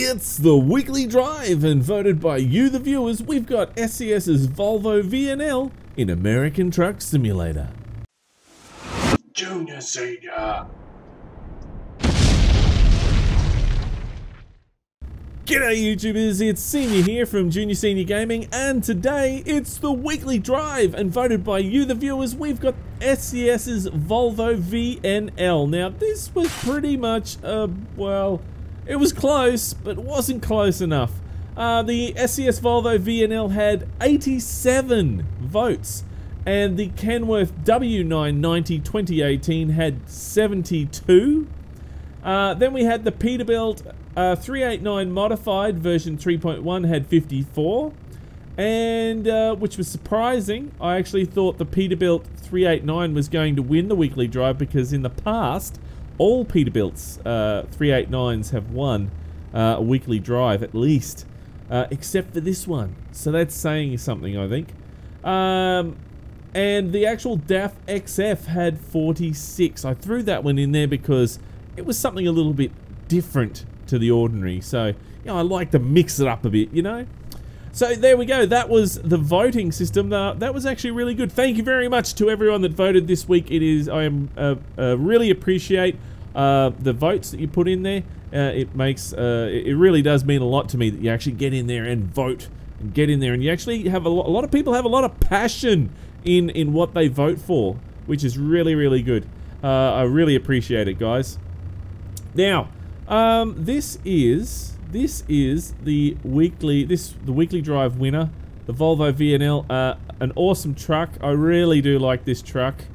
It's the weekly drive, and voted by you, the viewers, we've got SCS's Volvo VNL in American Truck Simulator. Junior, Senior. G'day YouTubers, it's Senior here from Junior Senior Gaming, and today it's the weekly drive, and voted by you, the viewers, we've got SCS's Volvo VNL. Now this was pretty much, well, it was close, but it wasn't close enough. The SCS Volvo VNL had 87 votes, and the Kenworth W990 2018 had 72. Then we had the Peterbilt 389 modified version 3.1 had 54, and which was surprising. I actually thought the Peterbilt 389 was going to win the weekly drive, because in the past all Peterbilts 389s have won a weekly drive at least, except for this one. So that's saying something, I think. And the actual DAF XF had 46. I threw that one in there because it was something a little bit different to the ordinary. So, you know, I like to mix it up a bit, you know. So there we go. That was the voting system. That was actually really good. Thank you very much to everyone that voted this week. I really appreciate the votes that you put in there. It makes it really does mean a lot to me that you actually get in there and vote and get in there, and you actually have a lot of people have a lot of passion in what they vote for, which is really, really good. I really appreciate it, guys. Now, this is the weekly drive winner, the Volvo VNL. An awesome truck. I really do like this truck.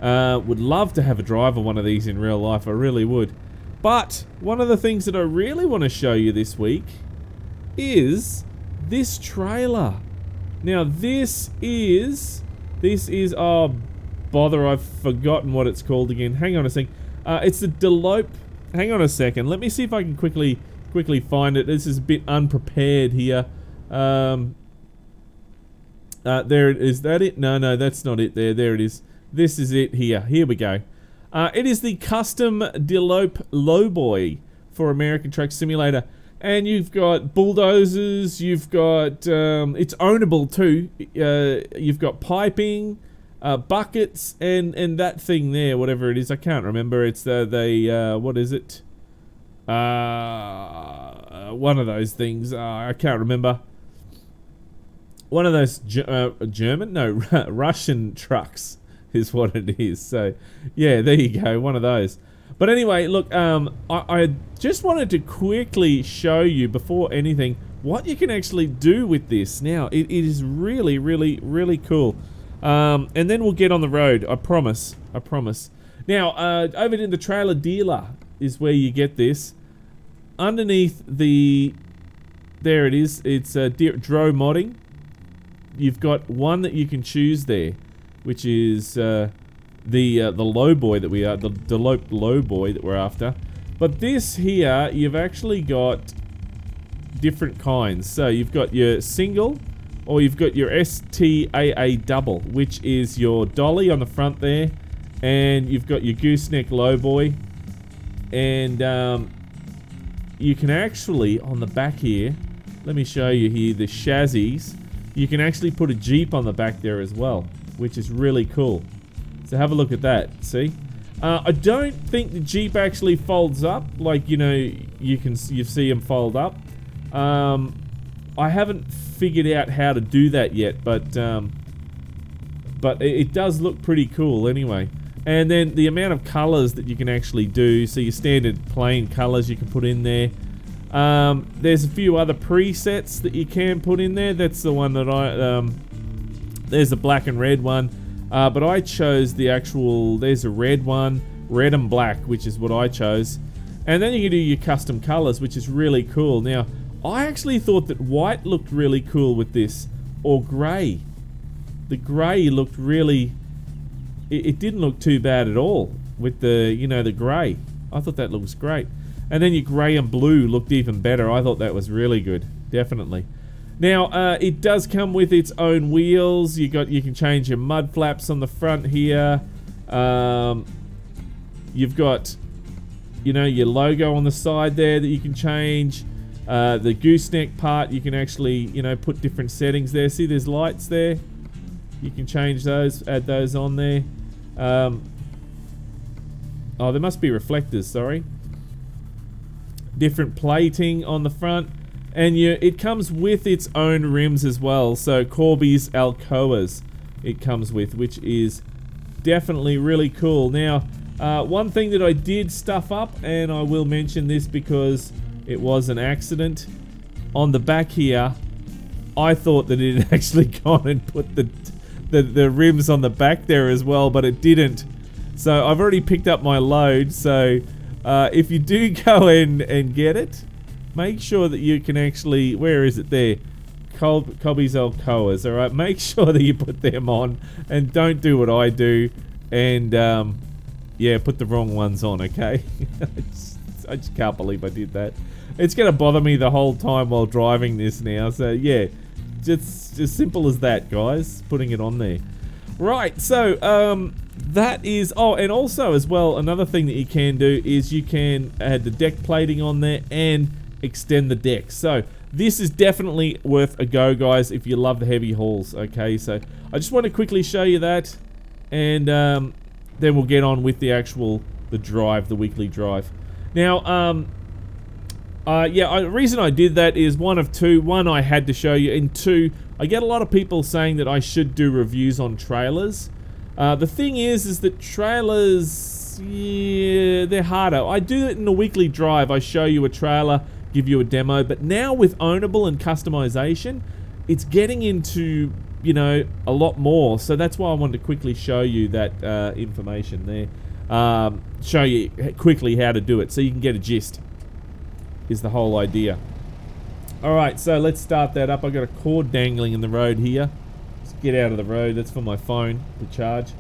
Would love to have a drive of one of these in real life. I really would. But one of the things that I really want to show you this week is this trailer. Now this is oh bother, I've forgotten what it's called again. Hang on a sec. It's the Deloupe. Hang on a second. Let me see if I can quickly find it. This is a bit unprepared here. There it is. That it? No, that's not it. There it is. This is it here. Here we go. It is the custom Deloupe Lowboy for American Truck Simulator, and you've got bulldozers. You've got it's ownable too. You've got piping, buckets, and that thing there, whatever it is, I can't remember. It's what is it? One of those things. I can't remember. One of those German, no, Russian trucks is what it is. So yeah, there you go, one of those. But anyway, look, I just wanted to quickly show you before anything what you can actually do with this. Now it is really, really, really cool. And then we'll get on the road, I promise. Now, over in the trailer dealer is where you get this. Underneath there it is, it's Dro modding. You've got one that you can choose there, which is the Lowboy that the Deloupe Lowboy that we're after. But this here, you've actually got different kinds. So you've got your single, or you've got your STAA double, which is your dolly on the front there, and you've got your gooseneck lowboy, and you can actually, on the back here, let me show you here, the chassis, you can actually put a Jeep on the back there as well, which is really cool. So have a look at that, see? I don't think the Jeep actually folds up, like, you know, you see them fold up. I haven't figured out how to do that yet, but it does look pretty cool anyway. And then the amount of colors that you can actually do, so your standard plain colors you can put in there. There's a few other presets that you can put in there. That's the one that there's a black and red one, but I chose the actual, there's a red one, red and black, which is what I chose. And then you can do your custom colors, which is really cool. Now, I actually thought that white looked really cool with this, or grey. The grey looked really, it didn't look too bad at all with the, you know, the grey. I thought that looks great. And then your grey and blue looked even better. I thought that was really good, definitely. Now, it does come with its own wheels. You can change your mud flaps on the front here. You've got, you know, your logo on the side there that you can change. The gooseneck part, you can actually, you know, put different settings there. See, there's lights there. You can change those, add those on there. Oh, there must be reflectors, sorry. Different plating on the front. And it comes with its own rims as well. So Corby's Alcoas it comes with, which is definitely really cool. Now, one thing that I did stuff up, and I will mention this because it was an accident. On the back here, I thought that it had actually gone and put the rims on the back there as well, but it didn't. So I've already picked up my load, so if you do go in and get it, make sure that you can actually, where is it there? Cobby's Alcoas, alright? Make sure that you put them on and don't do what I do and, yeah, put the wrong ones on, okay? I just can't believe I did that. It's going to bother me the whole time while driving this now, so yeah, just simple as that, guys, putting it on there. Right, so, that is, oh, and also as well, another thing that you can do is you can add the deck plating on there and extend the deck. So this is definitely worth a go, guys, if you love the heavy hauls. Okay, so I just want to quickly show you that, and then we'll get on with the the weekly drive. Now, yeah, the reason I did that is one of two. One, I had to show you, and two, I get a lot of people saying that I should do reviews on trailers. The thing is that trailers, yeah, they're harder. I do it in the weekly drive. I show you a trailer, give you a demo, but now with ownable and customization, it's getting into, you know, a lot more. So that's why I wanted to quickly show you that information there. Show you quickly how to do it so you can get a gist, is the whole idea. Alright, so let's start that up. I've got a cord dangling in the road here. Let's get out of the road. That's for my phone to charge.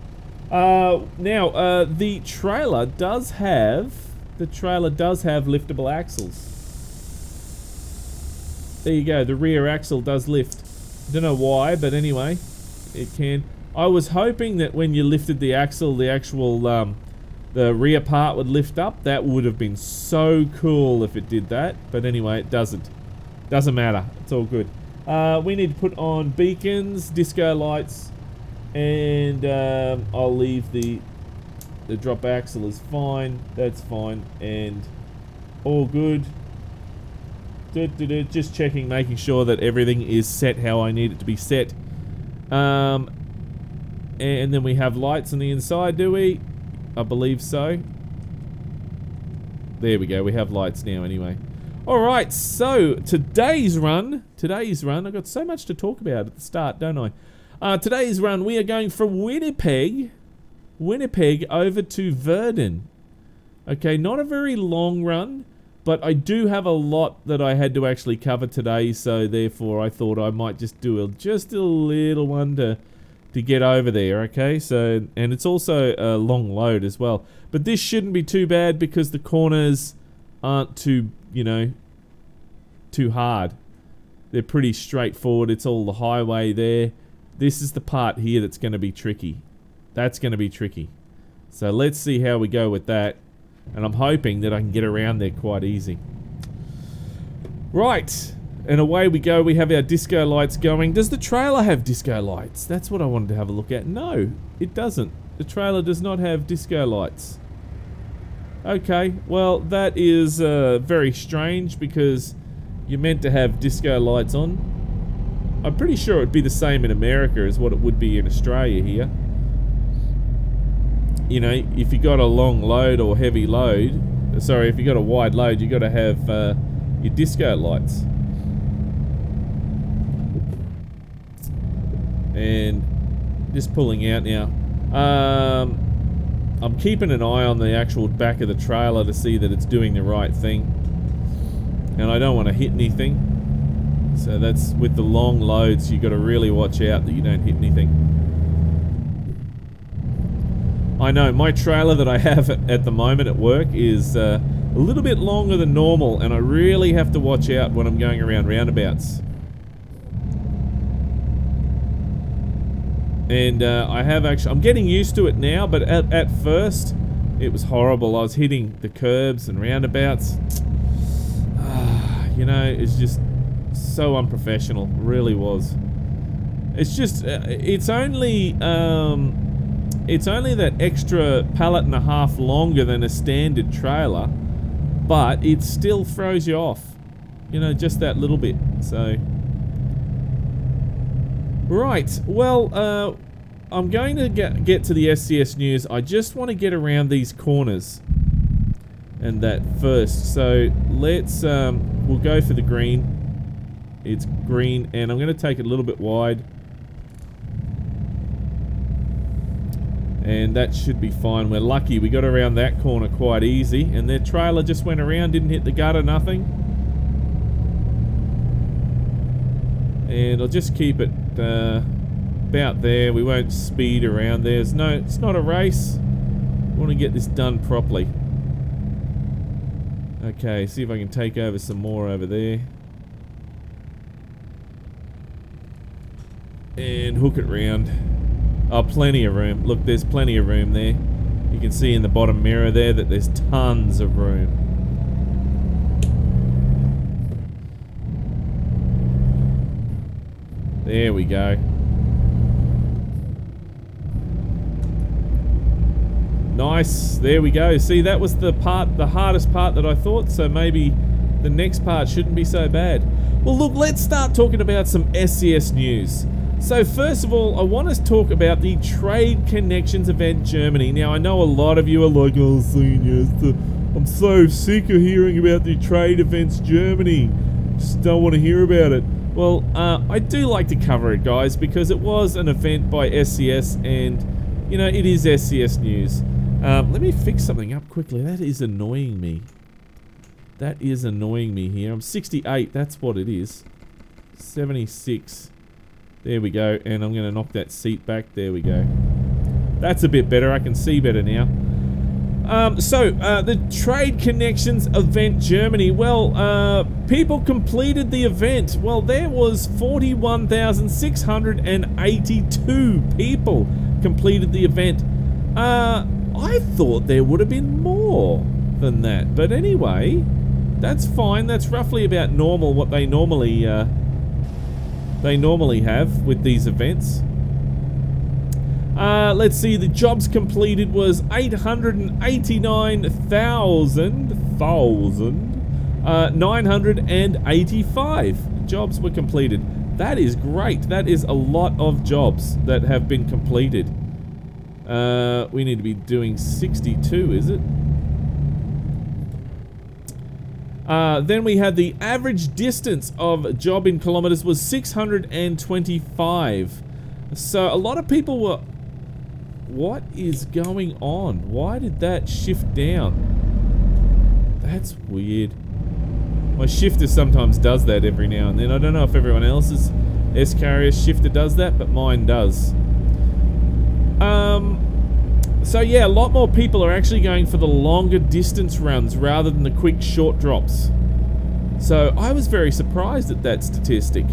Now, the trailer does have liftable axles. There you go, the rear axle does lift. Don't know why, but anyway, it can. I was hoping that when you lifted the axle, the actual, the rear part would lift up. That would have been so cool if it did that, but anyway, it doesn't. Doesn't matter, it's all good. We need to put on beacons, disco lights, and I'll leave the drop axle is fine. That's fine, and all good. Just checking, making sure that everything is set how I need it to be set. And then we have lights on the inside, do we? I believe so. There we go, we have lights now anyway. Alright, so today's run, I've got so much to talk about at the start, don't I? Today's run, we are going from Winnipeg over to Verdun. Okay, not a very long run, but I do have a lot that I had to actually cover today, so therefore I thought I might just do just a little one to get over there, okay? So, and it's also a long load as well. But this shouldn't be too bad because the corners aren't too, you know, too hard. They're pretty straightforward. It's all the highway there. This is the part here that's going to be tricky. That's going to be tricky. So let's see how we go with that. And I'm hoping that I can get around there quite easy. Right. And away we go. We have our disco lights going. Does the trailer have disco lights? That's what I wanted to have a look at. No, it doesn't. The trailer does not have disco lights. Okay, well, that is very strange because you're meant to have disco lights on. I'm pretty sure it'd be the same in America as what it would be in Australia here. You know, if you got a long load or heavy load, sorry, if you got a wide load, you got to have your disco lights. And just pulling out now. I'm keeping an eye on the actual back of the trailer to see that it's doing the right thing. And I don't want to hit anything. So that's with the long loads, you got to really watch out that you don't hit anything. I know, my trailer that I have at the moment at work is a little bit longer than normal, and I really have to watch out when I'm going around roundabouts. And I'm getting used to it now, but at first, it was horrible. I was hitting the curbs and roundabouts. you know, it's just so unprofessional. It really was. It's just, it's only that extra pallet and a half longer than a standard trailer, but it still throws you off. You know, just that little bit. So, right. Well, I'm going to get to the SCS news. I just want to get around these corners and that first. So let's we'll go for the green. It's green, and I'm going to take it a little bit wide, and that should be fine. We're lucky we got around that corner quite easy, and their trailer just went around, didn't hit the gutter, nothing. And I'll just keep it about there. We won't speed around. There's no, it's not a race. I want to get this done properly. Okay, see if I can take over some more over there. And hook it round. Oh, plenty of room. Look, there's plenty of room there. You can see in the bottom mirror there that there's tons of room. There we go. Nice. There we go. See, that was the hardest part that I thought, so maybe the next part shouldn't be so bad. Well, look, let's start talking about some SCS news. So first of all, I want to talk about the Trade Connections event Germany. Now, I know a lot of you are like, oh, seniors, I'm so sick of hearing about the trade events Germany. Just don't want to hear about it. Well, I do like to cover it, guys, because it was an event by SCS, and, you know, it is SCS news. Let me fix something up quickly. That is annoying me. That is annoying me here. I'm 68, that's what it is. 76. There we go, and I'm going to knock that seat back. There we go. That's a bit better. I can see better now. The Trade Connections event Germany. Well, people completed the event. Well, there was 41,682 people completed the event. I thought there would have been more than that. But anyway, that's fine. That's roughly about normal, what they normally have with these events. Let's see, the jobs completed was 889,985 jobs were completed. That is great. That is a lot of jobs that have been completed. We need to be doing 62, is it? Then we had the average distance of a job in kilometers was 625. So a lot of people were... What is going on? Why did that shift down? That's weird. My shifter sometimes does that every now and then. I don't know if everyone else's S-Carrier shifter does that, but mine does. So yeah, a lot more people are actually going for the longer distance runs rather than the quick short drops. So I was very surprised at that statistic.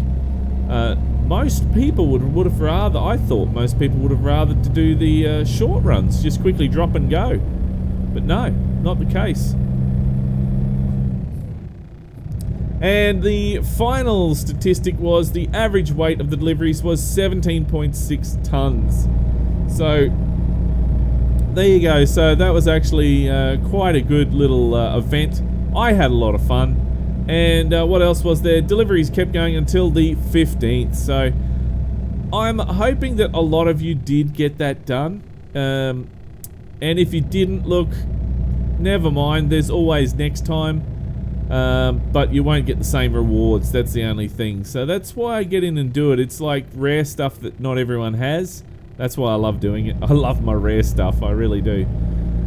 Most people would have rather, I thought most people would have rather to do the short runs, just quickly drop and go. But no, not the case. And the final statistic was the average weight of the deliveries was 17.6 tons. So there you go. So that was actually quite a good little event. I had a lot of fun. And what else was there? Deliveries kept going until the 15th. So I'm hoping that a lot of you did get that done. And if you didn't, look, never mind. There's always next time. But you won't get the same rewards. That's the only thing. So that's why I get in and do it. It's like rare stuff that not everyone has. That's why I love doing it. I love my rare stuff. I really do.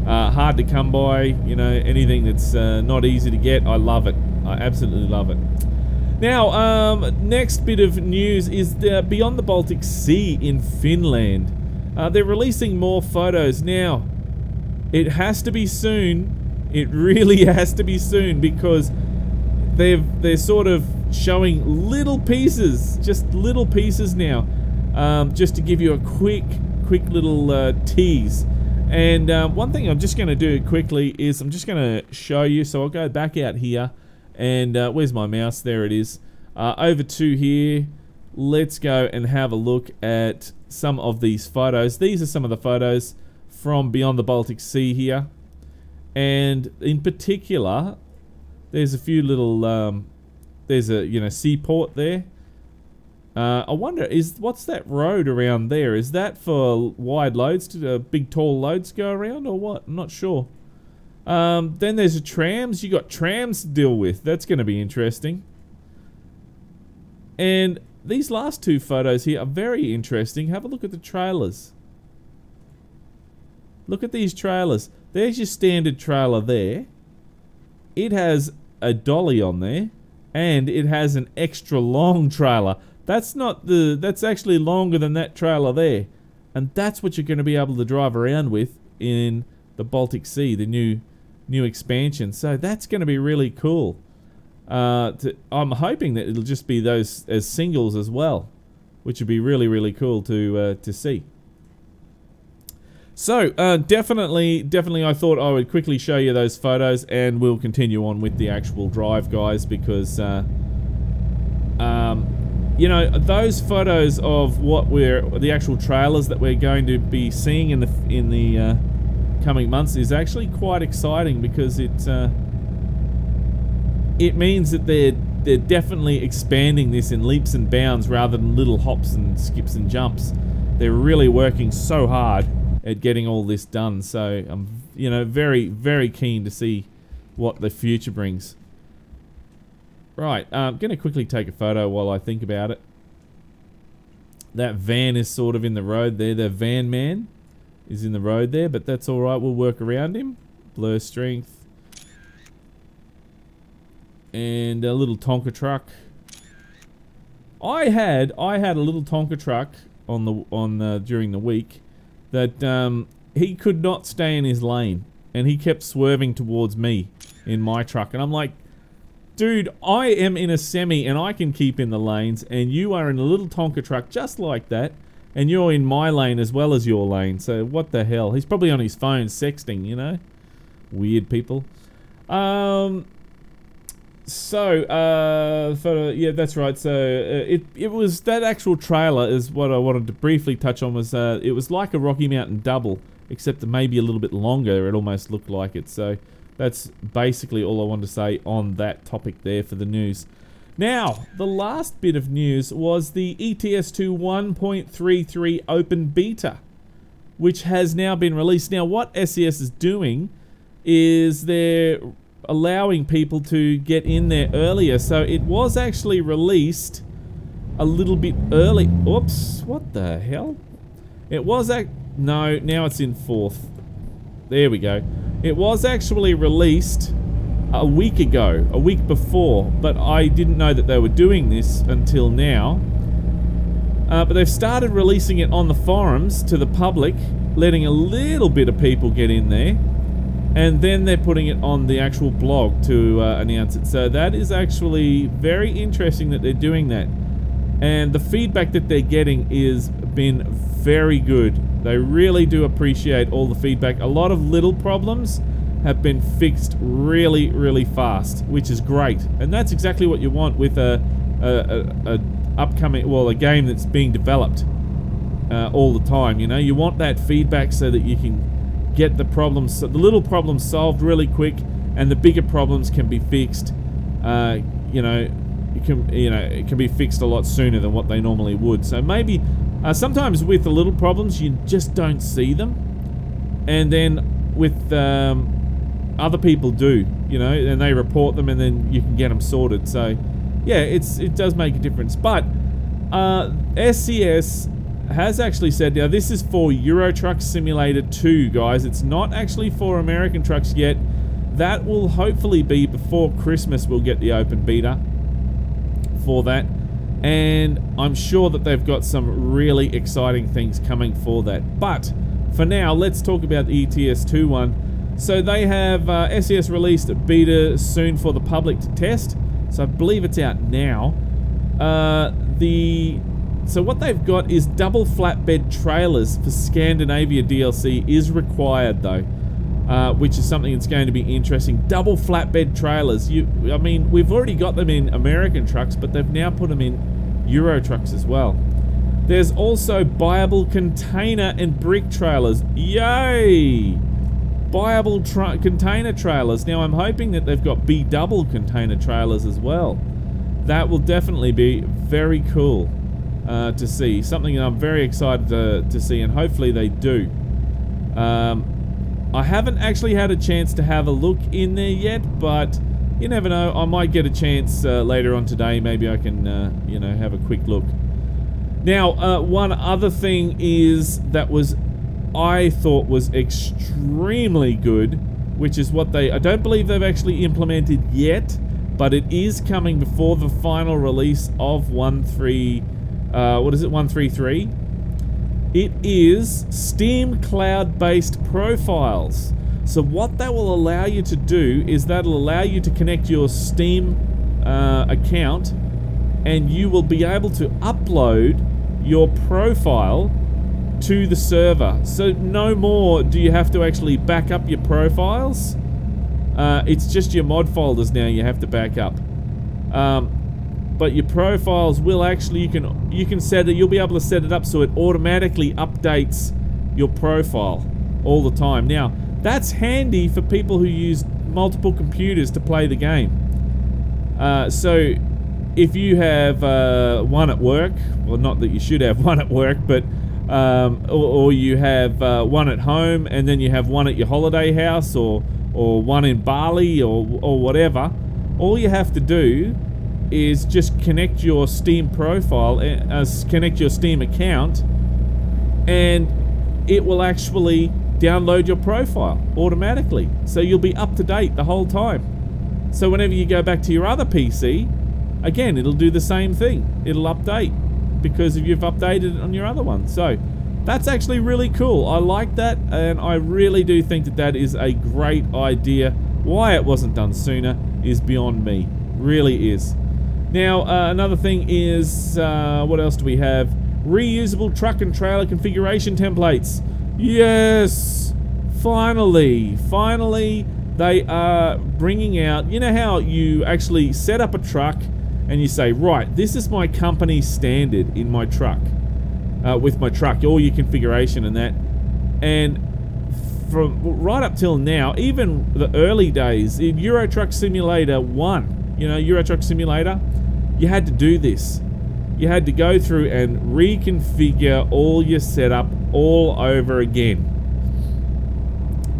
Hard to come by. You know, anything that's not easy to get, I love it. I absolutely love it. Now, next bit of news is Beyond the Baltic Sea in Finland. They're releasing more photos. Now, it has to be soon. It really has to be soon, because they're sort of showing little pieces, just little pieces now, just to give you a quick little tease. And one thing I'm just going to do quickly is I'm just going to show you. So I'll go back out here, And where's my mouse? There it is. Over to here. Let's go and have a look at some of these photos. These are some of the photos from beyond the Baltic Sea here. And in particular, there's a few little, there's a, seaport there. I wonder, what's that road around there? Is that for wide loads, big tall loads go around, or what? I'm not sure. Then there's trams. You got trams to deal with. That's going to be interesting. And these last two photos here are very interesting. Have a look at the trailers. Look at these trailers. There's your standard trailer there. It has a dolly on there, and it has an extra long trailer. That's actually longer than that trailer there. And that's what you're going to be able to drive around with in the Baltic Sea, the new expansion. So that's going to be really cool. I'm hoping that it'll just be those as singles as well, which would be really, really cool to see. So definitely I thought I would quickly show you those photos, and we'll continue on with the actual drive, guys, because those photos of the actual trailers that we're going to be seeing in the coming months is actually quite exciting, because it means that they're definitely expanding this in leaps and bounds rather than little hops and skips and jumps. They're really working so hard at getting all this done. So I'm very, very keen to see what the future brings. Right, I'm going to quickly take a photo while I think about it. That van is sort of in the road there. The van man is in the road there, but that's all right. We'll work around him. Blur strength. And a little Tonka truck. I had a little Tonka truck during the week that he could not stay in his lane, and he kept swerving towards me in my truck, and I'm like, dude, I am in a semi and I can keep in the lanes, and you are in a little Tonka truck just like that, and you're in my lane as well as your lane. So what the hell? He's probably on his phone sexting, Weird people. Yeah, that's right. So it was that actual trailer is what I wanted to briefly touch on. Was it was like a Rocky Mountain double, except maybe a little bit longer. It almost looked like it. So that's basically all I wanted to say on that topic there for the news. Now, the last bit of news was the ETS2 1.33 open beta, which has now been released. Now, what SCS is doing is they're allowing people to get in there earlier. So it was actually released a little bit early. Oops, what the hell? It was no, now it's in 4th. There we go. It was actually released a week ago, a week before, but I didn't know that they were doing this until now. But they've started releasing it on the forums to the public, letting a little bit of people get in there, and then they're putting it on the actual blog to announce it. So that is actually very interesting that they're doing that. And the feedback that they're getting is been very good. They really do appreciate all the feedback. A lot of little problems have been fixed really, really fast, which is great. And that's exactly what you want with a game that's being developed all the time. You want that feedback so that you can get the little problems solved really quick, and the bigger problems can be fixed. It can be fixed a lot sooner than what they normally would. So maybe sometimes with the little problems you just don't see them, and then with other people do, and they report them, and then you can get them sorted. So yeah, it does make a difference. But SCS has actually said, now this is for Euro Truck Simulator 2, guys. It's not actually for American trucks yet. That will hopefully be before Christmas. We'll get the open beta for that, and I'm sure that they've got some really exciting things coming for that. But for now, let's talk about the ETS2 one. So they have SCS released a beta soon for the public to test, so I believe it's out now. So what they've got is double flatbed trailers for Scandinavia DLC is required though. which is something that's going to be interesting. Double flatbed trailers. I mean, we've already got them in American trucks, but they've now put them in Euro trucks as well. There's also buyable container and brick trailers. Yay! Buyable container trailers. Now I'm hoping that they've got B-double container trailers as well. That will definitely be very cool to see. Something that I'm very excited to see, and hopefully they do. I haven't actually had a chance to have a look in there yet, but you never know. I might get a chance later on today. Maybe I can, you know, have a quick look. Now, one other thing is that I thought was extremely good, which is what I don't believe they've actually implemented yet, but it is coming before the final release of 133. It is Steam cloud-based profiles. So what that will allow you to do is that'll allow you to connect your Steam account, and you will be able to upload your profile to the server. So no more do you have to actually back up your profiles. It's just your mod folders now you have to back up. But your profiles will actually, you can set it, you'll be able to set it up so it automatically updates your profile all the time. Now, that's handy for people who use multiple computers to play the game. So if you have one at work, well, not that you should have one at work, but or you have one at home, and then you have one at your holiday house, or one in Bali, or whatever, all you have to do is just connect your Steam profile, connect your Steam account, and it will actually download your profile automatically. So you'll be up to date the whole time. So whenever you go back to your other PC, again, it'll do the same thing. It'll update because you've updated it on your other one. So that's actually really cool. I like that, and I really do think that that is a great idea. Why it wasn't done sooner is beyond me. Really is. Now, another thing is, what else do we have? Reusable truck and trailer configuration templates. Yes! Finally! Finally, they are bringing out... You know how you actually set up a truck and you say, right, this is my company standard in my truck. With my truck, all your configuration and that. And from right up till now, even the early days, in Euro Truck Simulator 1, you know, Euro Truck Simulator, you had to do this. You had to go through and reconfigure all your setup all over again.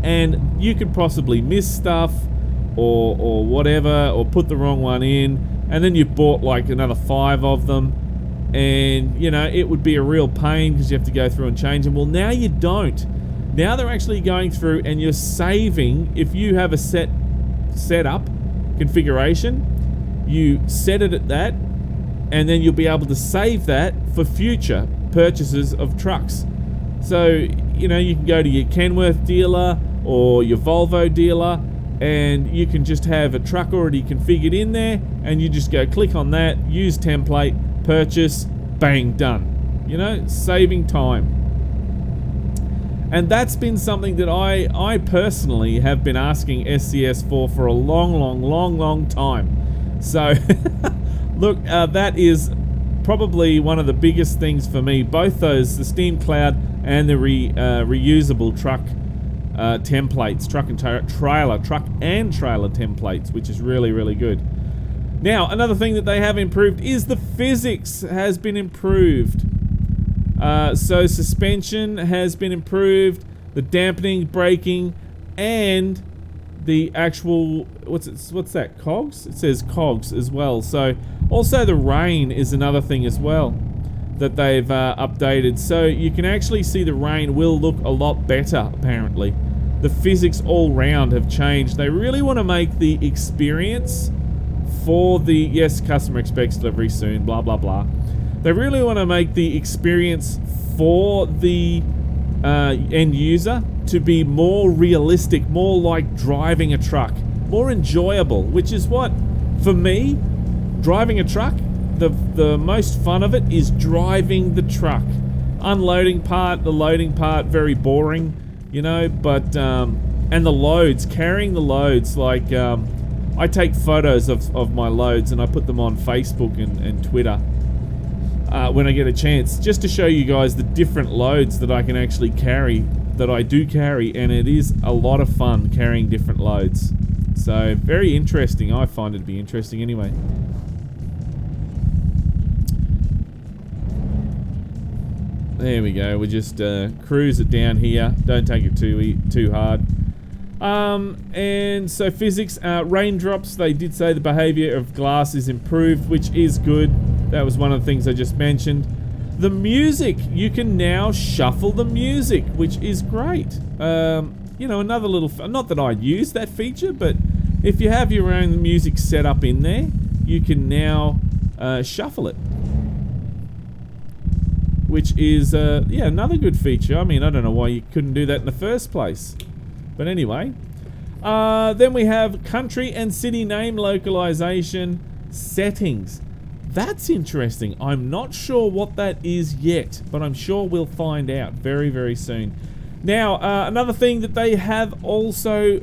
And you could possibly miss stuff or whatever, or put the wrong one in, and then you bought like another 5 of them, and you know, it would be a real pain because you have to go through and change them. Well, now you don't. Now they're actually going through and you're saving. If you have a setup configuration, you set it at that, and then you'll be able to save that for future purchases of trucks. So, you know, you can go to your Kenworth dealer or your Volvo dealer, and you can just have a truck already configured in there, and you just go click on that, use template, purchase, bang, done. You know, saving time. And that's been something that I personally have been asking SCS for a long time. So, look, that is probably one of the biggest things for me. Both those, the Steam Cloud and the reusable truck templates, truck and trailer templates, which is really good. Now, another thing that they have improved is the physics has been improved. So suspension has been improved, the dampening, braking, and the actual, what's that, cogs? It says cogs as well. So also the rain is another thing as well that they've updated. So you can actually see the rain will look a lot better, apparently. The physics all round have changed. They really want to make the experience for the, yes, customer expects delivery soon, blah blah blah. They really want to make the experience for the end user to be more realistic, more like driving a truck, more enjoyable, which is what, for me, driving a truck, the most fun of it is driving the truck. Unloading part, the loading part, very boring, you know, but And the loads, carrying the loads, like I take photos of my loads and I put them on Facebook and Twitter when I get a chance, just to show you guys the different loads that I can actually carry, that I do carry, and it is a lot of fun carrying different loads. So very interesting. I find it to be interesting anyway. There we go. We just cruise it down here. Don't take it too hard. And so physics, raindrops, they did say the behavior of glass is improved, which is good. That was one of the things I just mentioned. The music, you can now shuffle the music, which is great. You know, another little, not that I use that feature, but if you have your own music set up in there, you can now shuffle it. Which is, yeah, another good feature. I mean, I don't know why you couldn't do that in the first place. But anyway. Then we have country and city name localization settings. That's interesting. I'm not sure what that is yet, but I'm sure we'll find out very, very soon. Now, another thing that they have also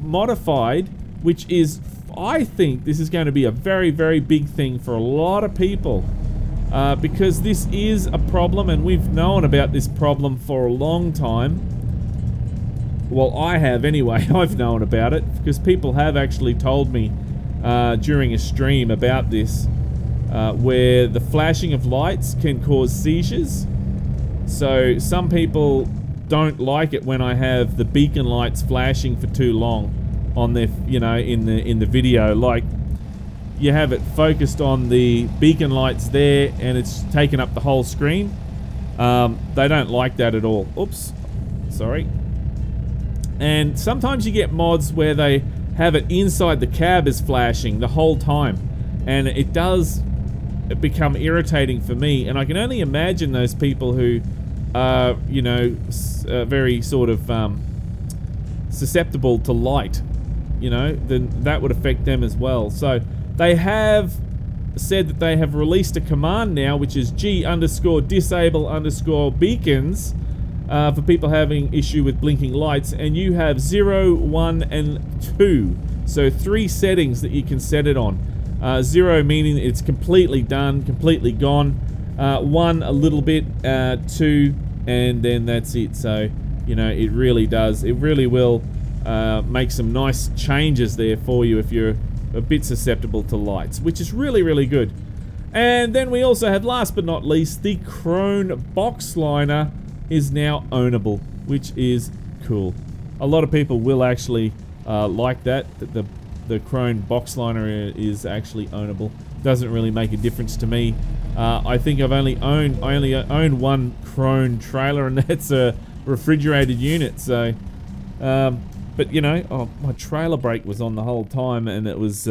modified, which is, I think this is going to be a very, very big thing for a lot of people. Because this is a problem, and we've known about this problem for a long time. Well, I have anyway. I've known about it because people have actually told me during a stream about this, where the flashing of lights can cause seizures. So some people don't like it when I have the beacon lights flashing for too long on their, you know, in the video. Like, you have it focused on the beacon lights there and it's taken up the whole screen. They don't like that at all. Oops, sorry. And sometimes you get mods where they have it inside the cab as flashing the whole time, and it does become irritating for me. And I can only imagine those people who are, you know, very sort of susceptible to light, you know, then that would affect them as well. So they have said that they have released a command now, which is G_disable_ beacons for people having issue with blinking lights, and you have 0, 1, and 2. So 3 settings that you can set it on. 0 meaning it's completely done, completely gone. 1 a little bit, 2, and then that's it. So, you know, it really does. It really will make some nice changes there for you if you're a bit susceptible to lights, which is really, really good. And then we also have, last but not least, the Chrome box liner is now ownable, which is cool. A lot of people will actually like that the Chrome box liner is actually ownable. Doesn't really make a difference to me. I think I only own one Chrome trailer, and that's a refrigerated unit. So, but you know, oh, my trailer brake was on the whole time, and it was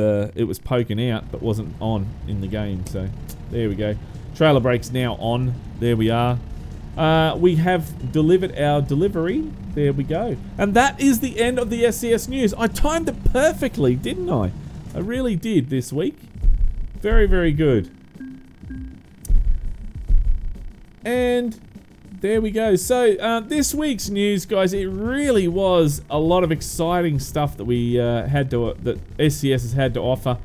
poking out, but wasn't on in the game. So there we go. Trailer brake's now on. There we are. We have delivered our delivery. There we go. And that is the end of the SCS news. I timed it perfectly, didn't I? I really did this week. Very, very good. And there we go. So this week's news, guys, it really was a lot of exciting stuff that we that SCS has had to offer.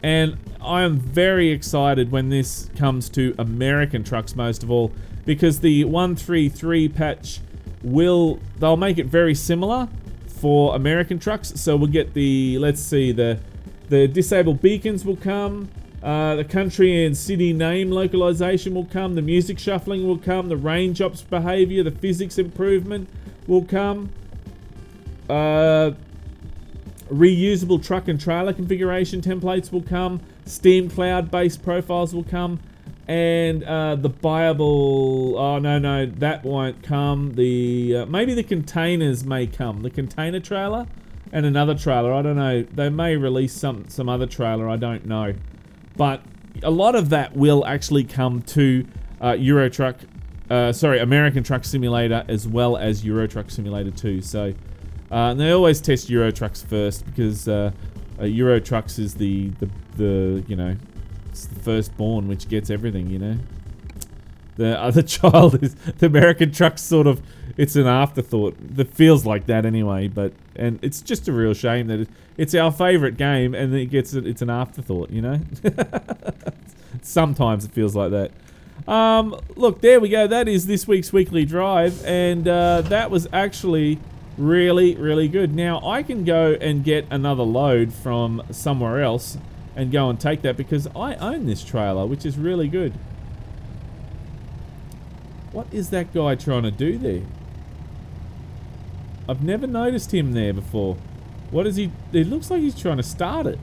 And I am very excited when this comes to American trucks, most of all, because the 133 patch they'll make it very similar for American trucks. So we'll get the, let's see, the disabled beacons will come, the country and city name localization will come, the music shuffling will come, the range drops behavior, the physics improvement will come, reusable truck and trailer configuration templates will come, Steam cloud based profiles will come, and the buyable, oh no, that won't come. The maybe the containers may come, the container trailer and another trailer, I don't know. They may release some other trailer, I don't know. But a lot of that will actually come to American Truck Simulator as well as Euro Truck Simulator 2. So and they always test Euro Trucks first, because Euro Trucks is the you know, it's the firstborn which gets everything, you know. The other child is the American truck's sort of, it's an afterthought. That feels like that anyway, and it's just a real shame that it's our favourite game and it's an afterthought, you know? Sometimes it feels like that. Look, there we go. That is this week's weekly drive, and that was actually really, really good. Now, I can go and get another load from somewhere else and go and take that because I own this trailer, which is really good. What is that guy trying to do there? I've never noticed him there before. What is he? It looks like he's trying to start it.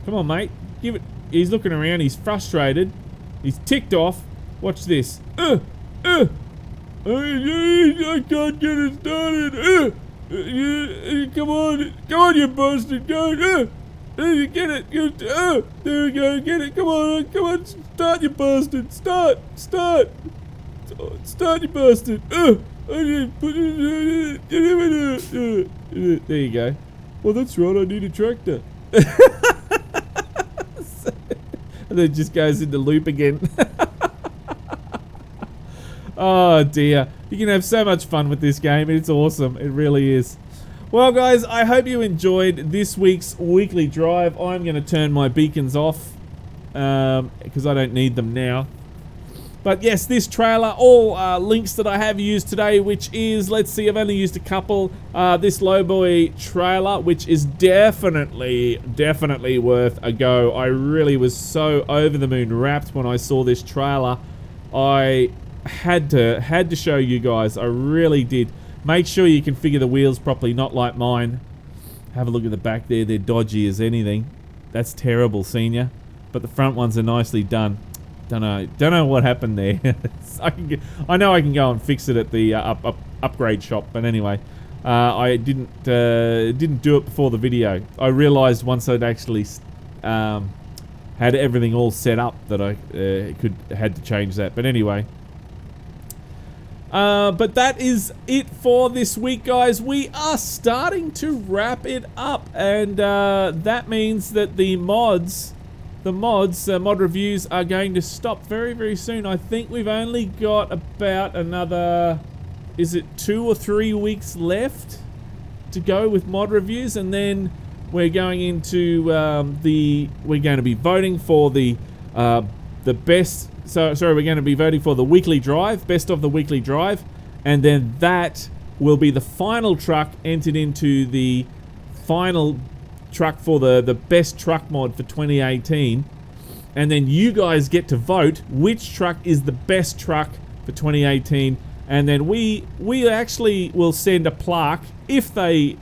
Come on, mate. Give it. He's looking around. He's frustrated. He's ticked off. Watch this. I can't get it started. Come on, you bastard. Go. You get it. There we go. Get it. Come on. Start, you bastard. Start, you bastard. There you go. Well, that's right. I need a tractor. And then it just goes into loop again. Oh dear. You can have so much fun with this game. It's awesome. It really is. Well guys, I hope you enjoyed this week's weekly drive. I'm going to turn my beacons off because I don't need them now. But yes, this trailer, all links that I have used today, which is, let's see, I've only used a couple. This Lowboy trailer, which is definitely worth a go. I really was so over the moon wrapped when I saw this trailer. I had to show you guys. I really did. Make sure you configure the wheels properly, not like mine. Have a look at the back there. They're dodgy as anything. That's terrible, senior. But the front ones are nicely done. Don't know what happened there. I know I can go and fix it at the upgrade shop, but anyway, I didn't do it before the video. I realised once I'd actually had everything all set up that I had to change that. But anyway, but that is it for this week, guys. We are starting to wrap it up, and that means that the mod reviews are going to stop very, very soon. I think we've only got about another, is it 2 or 3 weeks left to go with mod reviews, and then we're going into we're going to be voting for the best. Sorry, we're going to be voting for the weekly drive, best of the weekly drive, and then that will be the final truck entered into the final truck for the best truck mod for 2018, and then you guys get to vote which truck is the best truck for 2018, and then we actually will send a plaque if they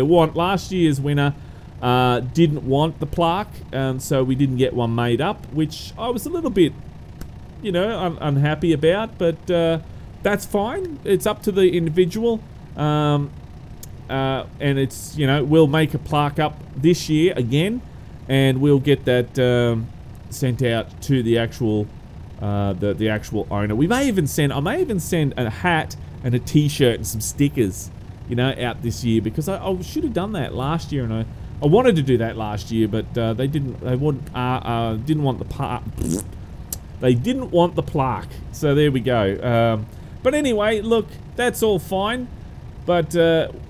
want. Last year's winner didn't want the plaque, and so we didn't get one made up, which I was a little bit, you know, unhappy about, but that's fine. It's up to the individual. And it's, you know, we'll make a plaque up this year again, and we'll get that sent out to the actual the actual owner. I may even send a hat and a t-shirt and some stickers, you know, out this year, because I should have done that last year, and I wanted to do that last year, but they didn't want the plaque. So there we go. But anyway, look, that's all fine. But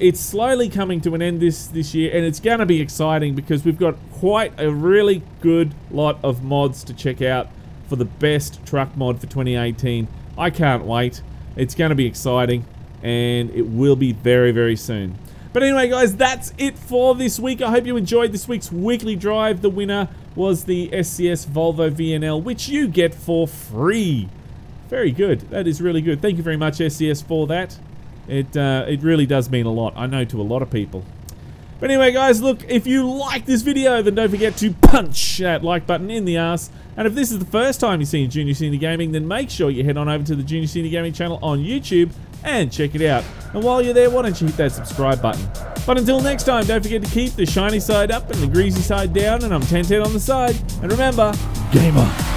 it's slowly coming to an end this year, and it's going to be exciting because we've got quite a really good lot of mods to check out for the best truck mod for 2018. I can't wait. It's going to be exciting, and it will be very, very soon. But anyway, guys, that's it for this week. I hope you enjoyed this week's weekly drive. The winner was the SCS Volvo VNL, which you get for free. Very good. That is really good. Thank you very much, SCS, for that. It really does mean a lot, I know, to a lot of people. But anyway, guys, look, if you like this video, then don't forget to punch that like button in the ass. And if this is the first time you've seen Junior Senior Gaming, then make sure you head on over to the Junior Senior Gaming channel on YouTube and check it out. And while you're there, why don't you hit that subscribe button. But until next time, don't forget to keep the shiny side up and the greasy side down, and I'm 10-10 on the side. And remember, game on.